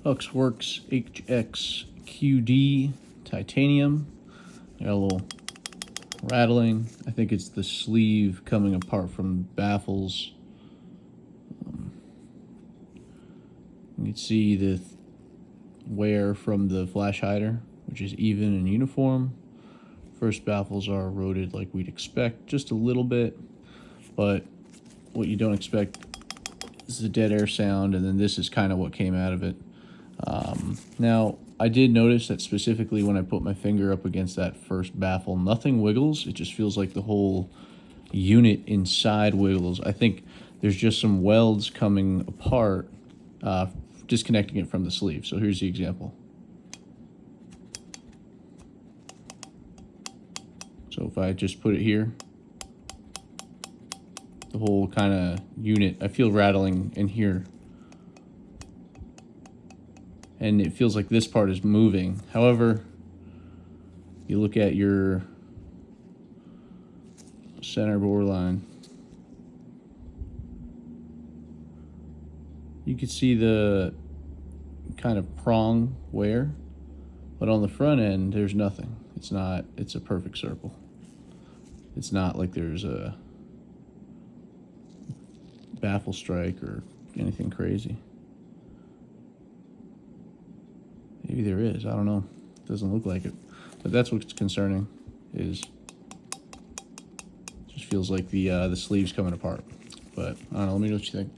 huxwrx HXQD titanium. Got a little rattling. I think it's the sleeve coming apart from baffles. You can see the wear from the flash hider, which is even and uniform. First baffles are eroded like we'd expect, just a little bit, but what you don't expect is the dead air sound, and then this is kind of what came out of it. Now, I did notice that specifically when I put my finger up against that first baffle, nothing wiggles. It just feels like the whole unit inside wiggles. I think there's just some welds coming apart, disconnecting it from the sleeve. So here's the example. So if I just put it here, the whole kind of unit, I feel rattling in here. And it feels like this part is moving. However, you look at your center bore line, you can see the kind of prong wear, but on the front end, there's nothing. It's a perfect circle. It's not like there's a baffle strike or anything crazy. Maybe there is, I don't know. It doesn't look like it. But that's what's concerning, is it just feels like the sleeve's coming apart. But I don't know, let me know what you think.